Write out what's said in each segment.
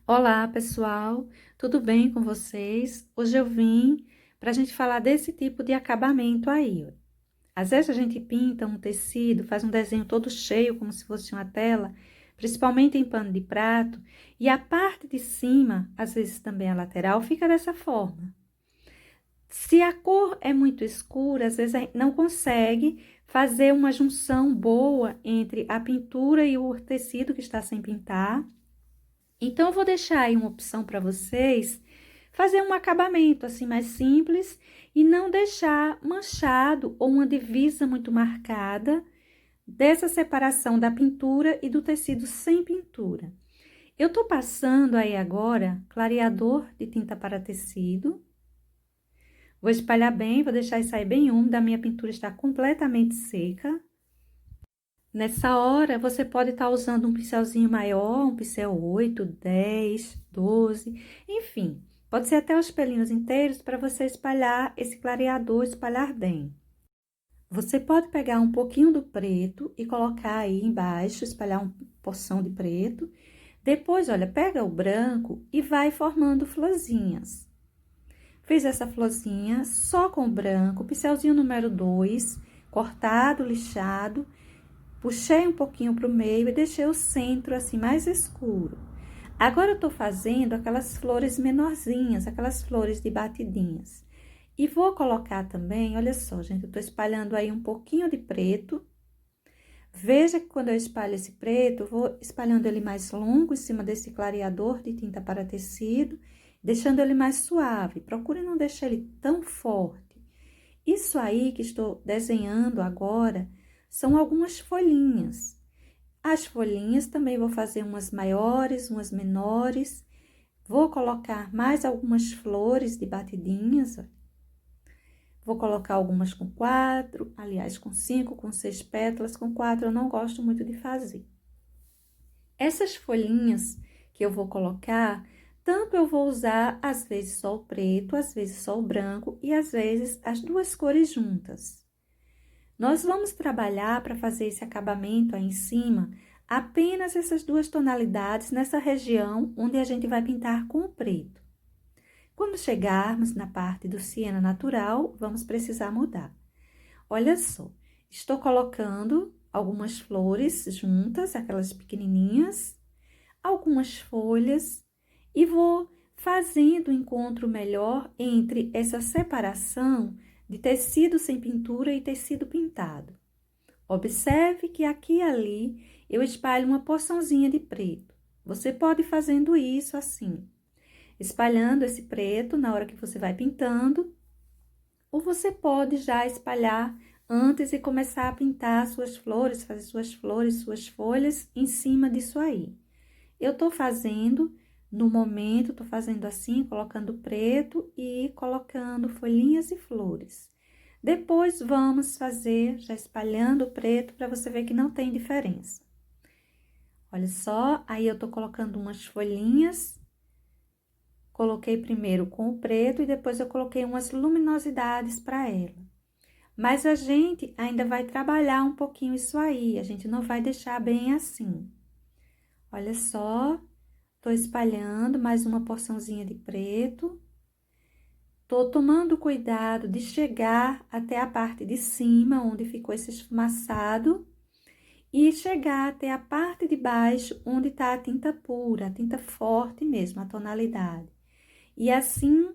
Olá, pessoal, tudo bem com vocês? Hoje eu vim para a gente falar desse tipo de acabamento aí. Ó. Às vezes a gente pinta um tecido, faz um desenho todo cheio, como se fosse uma tela, principalmente em pano de prato, e a parte de cima, às vezes também a lateral, fica dessa forma. Se a cor é muito escura, às vezes a gente não consegue fazer uma junção boa entre a pintura e o tecido que está sem pintar. Então, eu vou deixar aí uma opção para vocês fazer um acabamento assim mais simples e não deixar manchado ou uma divisa muito marcada dessa separação da pintura e do tecido sem pintura. Eu tô passando aí agora clareador de tinta para tecido. Vou espalhar bem, vou deixar isso aí bem úmido, a minha pintura está completamente seca. Nessa hora, você pode estar usando um pincelzinho maior, um pincel 8, 10, 12, enfim. Pode ser até os pelinhos inteiros para você espalhar esse clareador, espalhar bem. Você pode pegar um pouquinho do preto e colocar aí embaixo, espalhar uma porção de preto. Depois, olha, pega o branco e vai formando florzinhas. Fiz essa florzinha só com o branco, pincelzinho número 2, cortado, lixado. Puxei um pouquinho para o meio e deixei o centro assim mais escuro. Agora eu tô fazendo aquelas flores menorzinhas, aquelas flores de batidinhas. E vou colocar também, olha só, gente, eu tô espalhando aí um pouquinho de preto. Veja que quando eu espalho esse preto, eu vou espalhando ele mais longo em cima desse clareador de tinta para tecido, deixando ele mais suave. Procure não deixar ele tão forte. Isso aí que estou desenhando agora são algumas folhinhas. As folhinhas também vou fazer umas maiores, umas menores. Vou colocar mais algumas flores de batidinhas. Vou colocar algumas com 4, aliás, com 5, com 6 pétalas. Com 4 eu não gosto muito de fazer. Essas folhinhas que eu vou colocar, tanto eu vou usar, às vezes, só o preto, às vezes só o branco e às vezes as duas cores juntas. Nós vamos trabalhar para fazer esse acabamento aí em cima, apenas essas duas tonalidades nessa região onde a gente vai pintar com o preto. Quando chegarmos na parte do siena natural, vamos precisar mudar. Olha só, estou colocando algumas flores juntas, aquelas pequenininhas, algumas folhas, e vou fazendo o encontro melhor entre essa separação de tecido sem pintura e tecido pintado. Observe que aqui e ali eu espalho uma porçãozinha de preto. Você pode ir fazendo isso assim, espalhando esse preto na hora que você vai pintando, ou você pode já espalhar antes e começar a pintar suas flores, fazer suas flores, suas folhas em cima disso aí. Eu tô fazendo, no momento, tô fazendo assim, colocando preto e colocando folhinhas e flores. Depois, vamos fazer, já espalhando o preto, para você ver que não tem diferença. Olha só, aí eu tô colocando umas folhinhas. Coloquei primeiro com o preto e depois eu coloquei umas luminosidades para ela. Mas a gente ainda vai trabalhar um pouquinho isso aí, a gente não vai deixar bem assim. Olha só, tô espalhando mais uma porçãozinha de preto. Tô tomando cuidado de chegar até a parte de cima, onde ficou esse esfumaçado, e chegar até a parte de baixo, onde tá a tinta pura, a tinta forte mesmo, a tonalidade. E assim,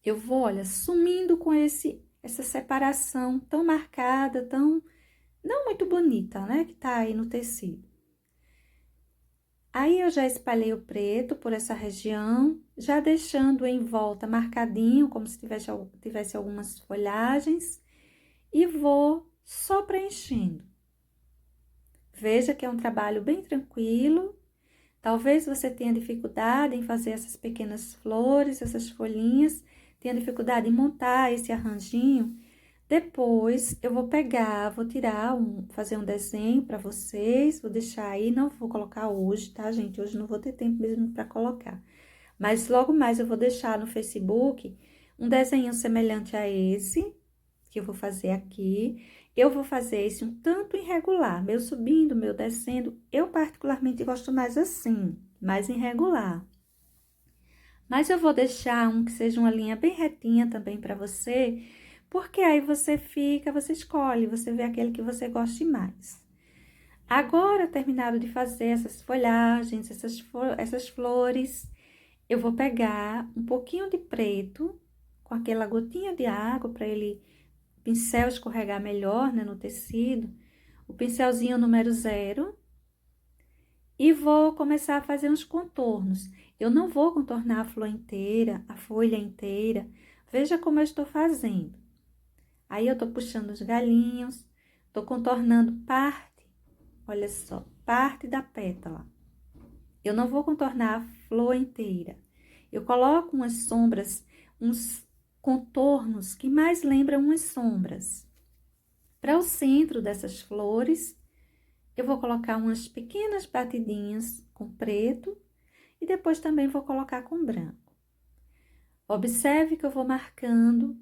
eu vou, olha, sumindo com essa separação tão marcada, tão, não muito bonita, né, que tá aí no tecido. Aí, eu já espalhei o preto por essa região, já deixando em volta marcadinho, como se tivesse algumas folhagens, e vou só preenchendo. Veja que é um trabalho bem tranquilo. Talvez você tenha dificuldade em fazer essas pequenas flores, essas folhinhas, tenha dificuldade em montar esse arranjinho. Depois, eu vou pegar, vou tirar, fazer um desenho para vocês, vou deixar aí, não vou colocar hoje, tá, gente? Hoje não vou ter tempo mesmo para colocar. Mas logo mais eu vou deixar no Facebook um desenho semelhante a esse, que eu vou fazer aqui. Eu vou fazer esse um tanto irregular, meu subindo, meu descendo. Eu particularmente gosto mais assim. mais irregular. Mas eu vou deixar um que seja uma linha bem retinha também para você, porque aí você escolhe, você vê aquele que você goste mais. Agora, terminado de fazer essas folhagens, essas flores, eu vou pegar um pouquinho de preto, com aquela gotinha de água, para o pincel escorregar melhor, né, no tecido. O pincelzinho número 0. E vou começar a fazer uns contornos. Eu não vou contornar a flor inteira, a folha inteira. Veja como eu estou fazendo. Aí eu tô puxando os galinhos, tô contornando parte, olha só, parte da pétala. Eu não vou contornar a flor inteira. Eu coloco umas sombras, uns contornos que mais lembram umas sombras. Para o centro dessas flores, eu vou colocar umas pequenas batidinhas com preto e depois também vou colocar com branco. Observe que eu vou marcando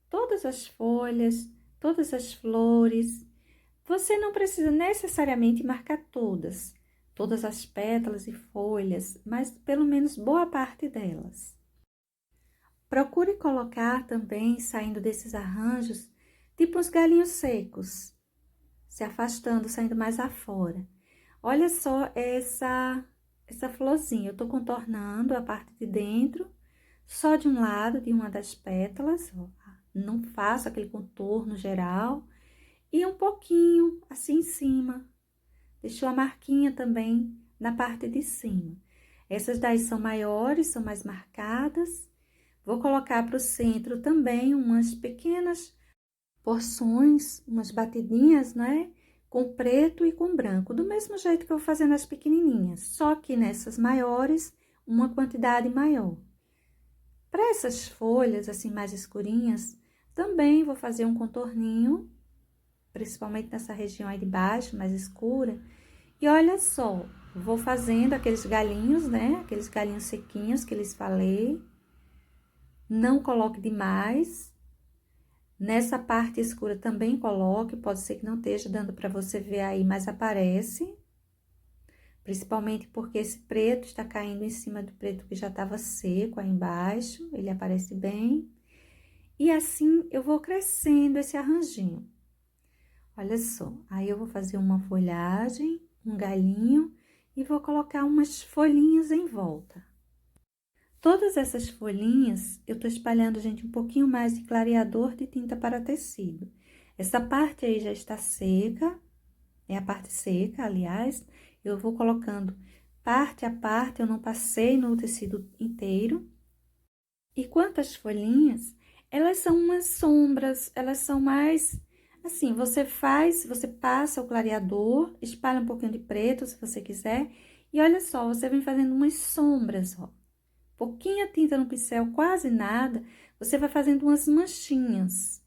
todas as folhas, todas as flores. Você não precisa necessariamente marcar todas as pétalas e folhas, mas pelo menos boa parte delas. Procure colocar também, saindo desses arranjos, tipo uns galinhos secos, se afastando, saindo mais afora. Olha só essa florzinha, eu tô contornando a parte de dentro, só de um lado, de uma das pétalas, ó. Não faço aquele contorno geral, e um pouquinho assim em cima. Deixou a marquinha também na parte de cima. Essas daí são maiores, são mais marcadas. Vou colocar para o centro também umas pequenas porções, umas batidinhas, né? Com preto e com branco, do mesmo jeito que eu vou fazer nas pequenininhas, só que nessas maiores, uma quantidade maior. Para essas folhas assim mais escurinhas, também vou fazer um contorninho, principalmente nessa região aí de baixo, mais escura. E olha só, vou fazendo aqueles galinhos, né? Aqueles galinhos sequinhos que eles falei. Não coloque demais. Nessa parte escura também coloque, pode ser que não esteja dando para você ver aí, mas aparece. Principalmente porque esse preto está caindo em cima do preto que já estava seco aí embaixo, ele aparece bem. E assim eu vou crescendo esse arranjinho. Olha só, aí eu vou fazer uma folhagem, um galinho e vou colocar umas folhinhas em volta. Todas essas folhinhas, eu tô espalhando, gente, um pouquinho mais de clareador de tinta para tecido. Essa parte aí já está seca, é a parte seca, aliás, eu vou colocando parte a parte, eu não passei no tecido inteiro. E quanto às folhinhas, elas são umas sombras, elas são mais assim, você passa o clareador, espalha um pouquinho de preto, se você quiser, e olha só, você vem fazendo umas sombras, ó. Pouquinha tinta no pincel, quase nada, você vai fazendo umas manchinhas.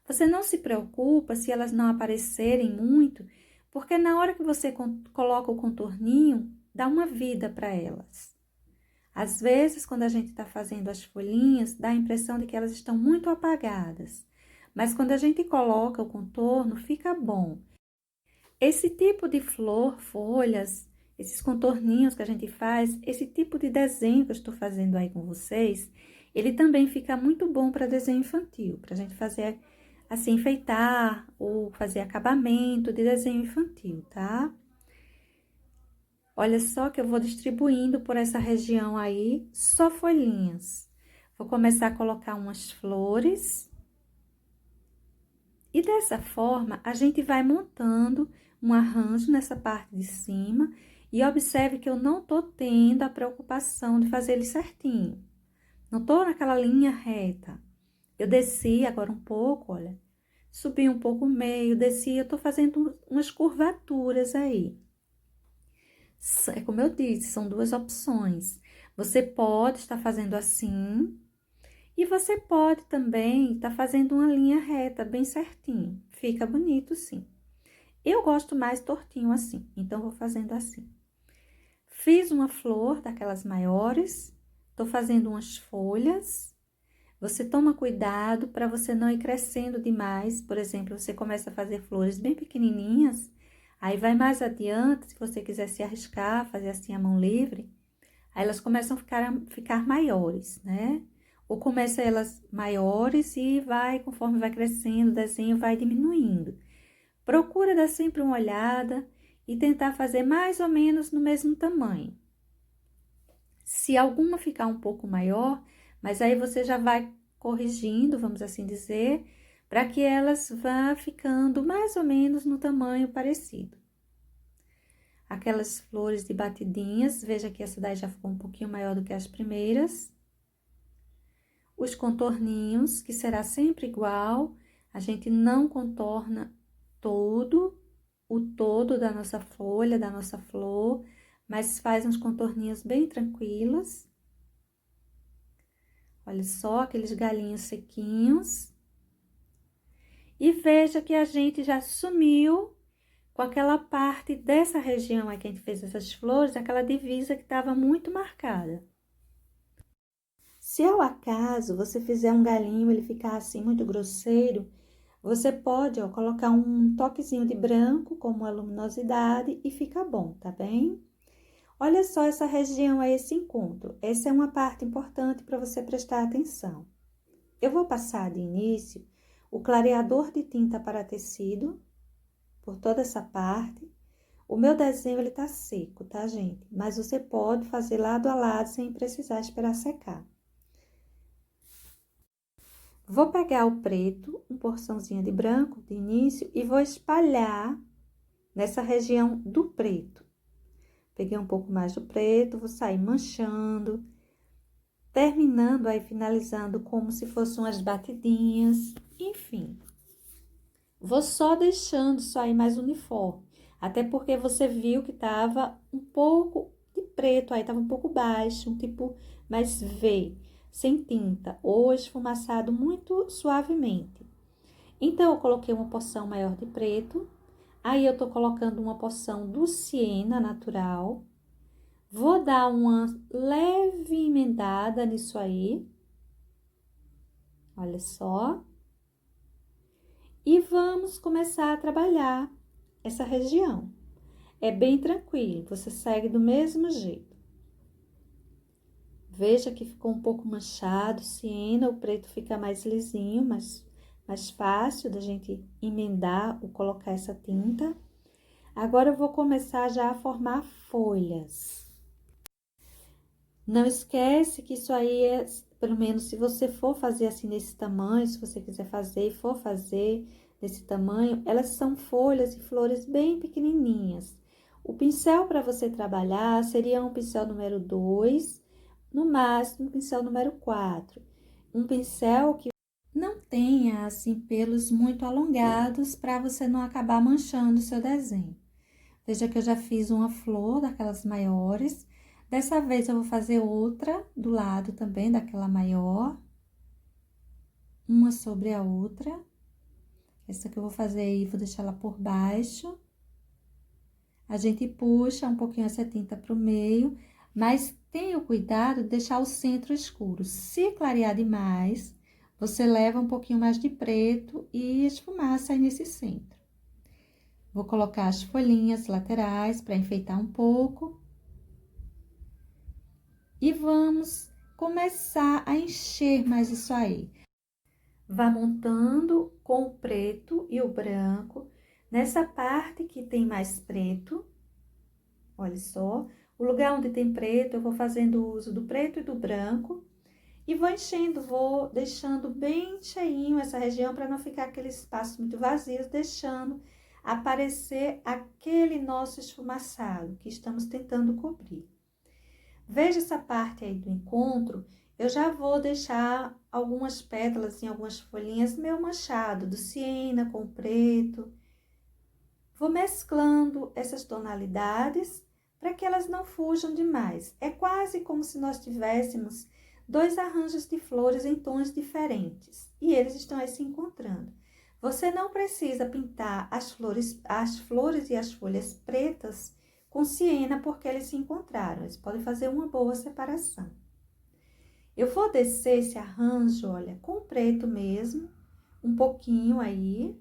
Você não se preocupa se elas não aparecerem muito, porque na hora que você coloca o contorninho, dá uma vida para elas. Às vezes, quando a gente está fazendo as folhinhas, dá a impressão de que elas estão muito apagadas. Mas quando a gente coloca o contorno, fica bom. Esse tipo de flor, folhas, esses contorninhos que a gente faz, esse tipo de desenho que eu estou fazendo aí com vocês, ele também fica muito bom para desenho infantil, para a gente fazer assim, enfeitar ou fazer acabamento de desenho infantil, tá? Olha só que eu vou distribuindo por essa região aí, só folhinhas. Vou começar a colocar umas flores. E dessa forma, a gente vai montando um arranjo nessa parte de cima. E observe que eu não tô tendo a preocupação de fazer ele certinho. Não tô naquela linha reta. Eu desci agora um pouco, olha. Subi um pouco o meio, desci, eu tô fazendo umas curvaturas aí. É como eu disse, são duas opções. Você pode estar fazendo assim, e você pode também estar fazendo uma linha reta, bem certinho. Fica bonito, sim. Eu gosto mais tortinho assim, então vou fazendo assim. Fiz uma flor daquelas maiores, tô fazendo umas folhas. Você toma cuidado para você não ir crescendo demais. Por exemplo, você começa a fazer flores bem pequenininhas, Aí vai mais adiante, se você quiser se arriscar, fazer assim a mão livre, aí elas começam a ficar maiores, né? Ou começa elas maiores e vai, conforme vai crescendo, o desenho vai diminuindo. Procura dar sempre uma olhada e tentar fazer mais ou menos no mesmo tamanho. Se alguma ficar um pouco maior, mas aí você já vai corrigindo, vamos assim dizer, para que elas vá ficando mais ou menos no tamanho parecido. Aquelas flores de batidinhas, veja que essa daí já ficou um pouquinho maior do que as primeiras. Os contorninhos, que será sempre igual, a gente não contorna o todo da nossa folha, da nossa flor, mas faz uns contorninhos bem tranquilos. Olha só, aqueles galinhos sequinhos. E veja que a gente já sumiu com aquela parte dessa região aí que a gente fez essas flores, aquela divisa que estava muito marcada. Se ao acaso você fizer um galinho, ele ficar assim muito grosseiro, você pode, ó, colocar um toquezinho de branco como a luminosidade e fica bom, tá bem? Olha só essa região aí, esse encontro. Essa é uma parte importante para você prestar atenção. Eu vou passar de início o clareador de tinta para tecido por toda essa parte. O meu desenho, ele tá seco, tá, gente? Mas você pode fazer lado a lado sem precisar esperar secar. Vou pegar o preto, uma porçãozinha de branco de início e vou espalhar nessa região do preto. Peguei um pouco mais do preto, vou sair manchando, terminando aí, finalizando como se fossem umas batidinhas, enfim. Vou só deixando isso aí mais uniforme, até porque você viu que tava um pouco de preto aí, tava um pouco baixo, um tipo mais V, sem tinta, ou esfumaçado muito suavemente. Então, eu coloquei uma porção maior de preto, aí eu tô colocando uma porção do siena natural, vou dar uma leve emendada nisso aí, olha só. E vamos começar a trabalhar essa região. É bem tranquilo, você segue do mesmo jeito. Veja que ficou um pouco manchado, siena, o preto fica mais lisinho, mais fácil da gente emendar ou colocar essa tinta. Agora eu vou começar já a formar folhas. Não esquece que isso aí é, pelo menos se você for fazer assim nesse tamanho, se você quiser fazer e for fazer desse tamanho, elas são folhas e flores bem pequenininhas. O pincel para você trabalhar seria um pincel número 2, no máximo um pincel número 4. Um pincel que não tenha assim pelos muito alongados para você não acabar manchando o seu desenho. Veja que eu já fiz uma flor daquelas maiores. Dessa vez eu vou fazer outra do lado também daquela maior. Uma sobre a outra. Essa que eu vou fazer aí, vou deixar ela por baixo. A gente puxa um pouquinho essa tinta pro meio, mas tenha o cuidado de deixar o centro escuro. Se clarear demais, você leva um pouquinho mais de preto e esfumaça aí nesse centro. Vou colocar as folhinhas laterais para enfeitar um pouco. E vamos começar a encher mais isso aí. Vá montando com o preto e o branco. Nessa parte que tem mais preto, olha só, o lugar onde tem preto, eu vou fazendo uso do preto e do branco. E vou enchendo, vou deixando bem cheinho essa região para não ficar aquele espaço muito vazio, deixando aparecer aquele nosso esfumaçado que estamos tentando cobrir. Veja essa parte aí do encontro, eu já vou deixar algumas pétalas em algumas folhinhas meio manchado, do siena com o preto. Vou mesclando essas tonalidades para que elas não fujam demais. É quase como se nós tivéssemos dois arranjos de flores em tons diferentes e eles estão aí se encontrando. Você não precisa pintar as flores e as folhas pretas com siena porque eles se encontraram. Eles podem fazer uma boa separação. Eu vou descer esse arranjo, olha, com preto mesmo, um pouquinho aí,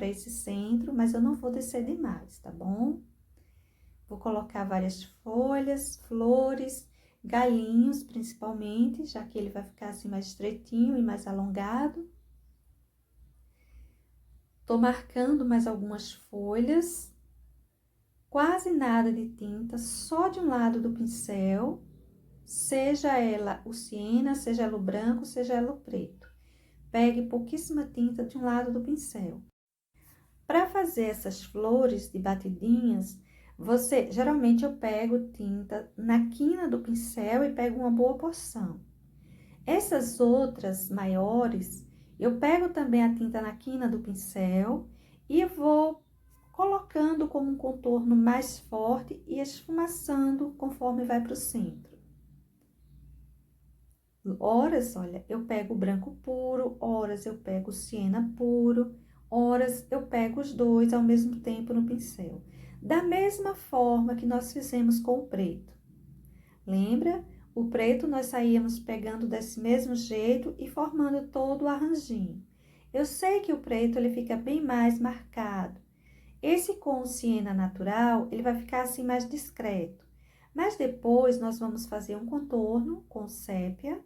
para esse centro, mas eu não vou descer demais, tá bom? Vou colocar várias folhas, flores, galinhos principalmente, já que ele vai ficar assim mais estreitinho e mais alongado. Tô marcando mais algumas folhas, quase nada de tinta, só de um lado do pincel, seja ela o siena, seja ela o branco, seja ela o preto. Pegue pouquíssima tinta de um lado do pincel. Para fazer essas flores de batidinhas, geralmente eu pego tinta na quina do pincel e pego uma boa porção. Essas outras maiores, eu pego também a tinta na quina do pincel e vou colocando como um contorno mais forte e esfumaçando conforme vai para o centro. Horas, olha, eu pego o branco puro, horas eu pego o siena puro, horas eu pego os dois ao mesmo tempo no pincel. Da mesma forma que nós fizemos com o preto. Lembra? O preto nós saíamos pegando desse mesmo jeito e formando todo o arranjinho. Eu sei que o preto ele fica bem mais marcado. Esse com o siena natural, ele vai ficar assim mais discreto. Mas depois nós vamos fazer um contorno com sépia.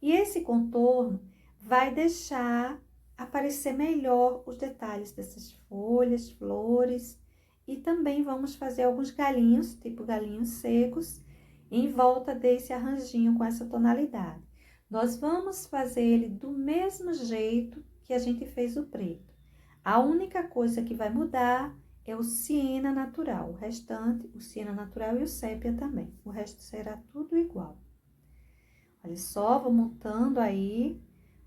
E esse contorno vai deixar aparecer melhor os detalhes dessas folhas, flores. E também vamos fazer alguns galinhos, tipo galinhos secos, em volta desse arranjinho com essa tonalidade. Nós vamos fazer ele do mesmo jeito que a gente fez o preto. A única coisa que vai mudar é o siena natural. O restante, o siena natural e o sépia também. O resto será tudo igual. Olha só, vou montando aí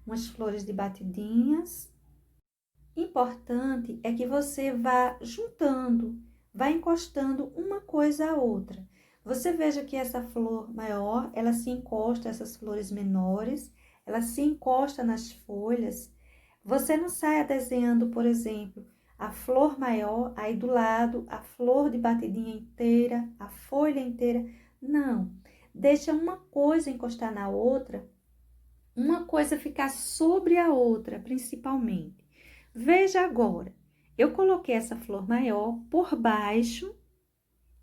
umas flores de batidinhas. Importante é que você vá juntando, vá encostando uma coisa à outra. Você veja que essa flor maior, ela se encosta, essas flores menores, ela se encosta nas folhas. Você não saia desenhando, por exemplo, a flor maior, aí do lado, a flor de batidinha inteira, a folha inteira. Não. Deixa uma coisa encostar na outra, uma coisa ficar sobre a outra, principalmente. Veja agora, eu coloquei essa flor maior por baixo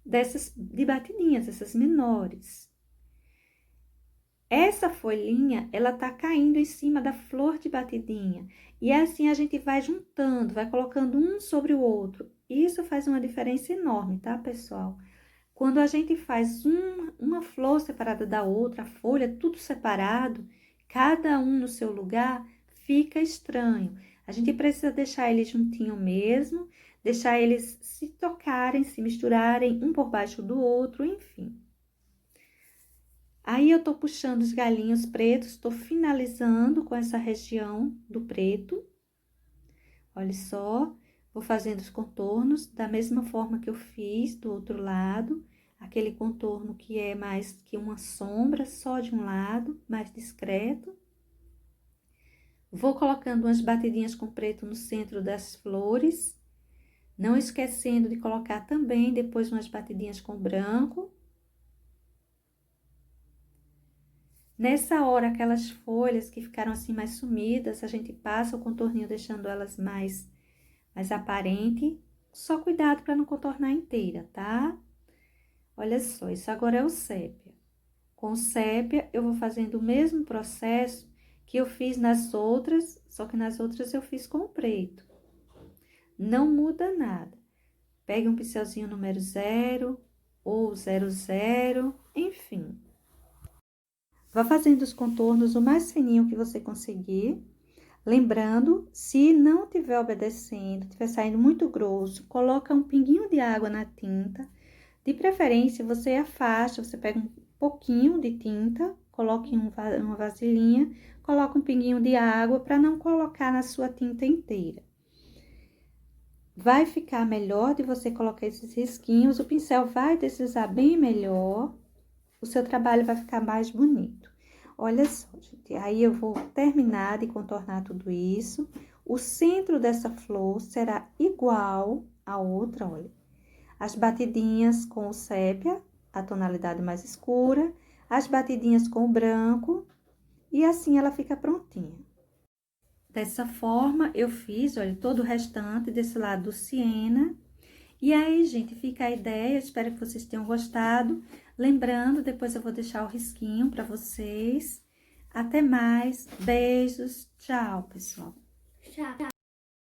dessas de batidinhas, essas menores. Essa folhinha, ela tá caindo em cima da flor de batidinha. E assim a gente vai juntando, vai colocando um sobre o outro. Isso faz uma diferença enorme, tá, pessoal? Quando a gente faz uma flor separada da outra, a folha, tudo separado, cada um no seu lugar, fica estranho. A gente precisa deixar eles juntinho mesmo, deixar eles se tocarem, se misturarem, um por baixo do outro, enfim. Aí, eu tô puxando os galinhos pretos, tô finalizando com essa região do preto. Olha só, vou fazendo os contornos da mesma forma que eu fiz do outro lado. Aquele contorno que é mais que uma sombra, só de um lado, mais discreto. Vou colocando umas batidinhas com preto no centro das flores. Não esquecendo de colocar também depois umas batidinhas com branco. Nessa hora, aquelas folhas que ficaram assim mais sumidas, a gente passa o contorninho deixando elas mais aparente. Só cuidado para não contornar inteira, tá? Olha só, isso agora é o sépia. Com sépia, eu vou fazendo o mesmo processo que eu fiz nas outras, só que nas outras eu fiz com o preto. Não muda nada. Pegue um pincelzinho número 0 ou 00, enfim. Vá fazendo os contornos o mais fininho que você conseguir. Lembrando, se não estiver obedecendo, estiver saindo muito grosso, coloca um pinguinho de água na tinta. De preferência, você afasta, você pega um pouquinho de tinta, coloque em uma vasilhinha, coloca um pinguinho de água para não colocar na sua tinta inteira. Vai ficar melhor de você colocar esses risquinhos, o pincel vai deslizar bem melhor, o seu trabalho vai ficar mais bonito. Olha só, gente, aí eu vou terminar de contornar tudo isso. O centro dessa flor será igual à outra, olha. As batidinhas com o sépia, a tonalidade mais escura, as batidinhas com o branco, e assim ela fica prontinha. Dessa forma, eu fiz, olha, todo o restante desse lado do siena. E aí, gente, fica a ideia, espero que vocês tenham gostado. Lembrando, depois eu vou deixar o risquinho para vocês. Até mais, beijos, tchau, pessoal. Tchau.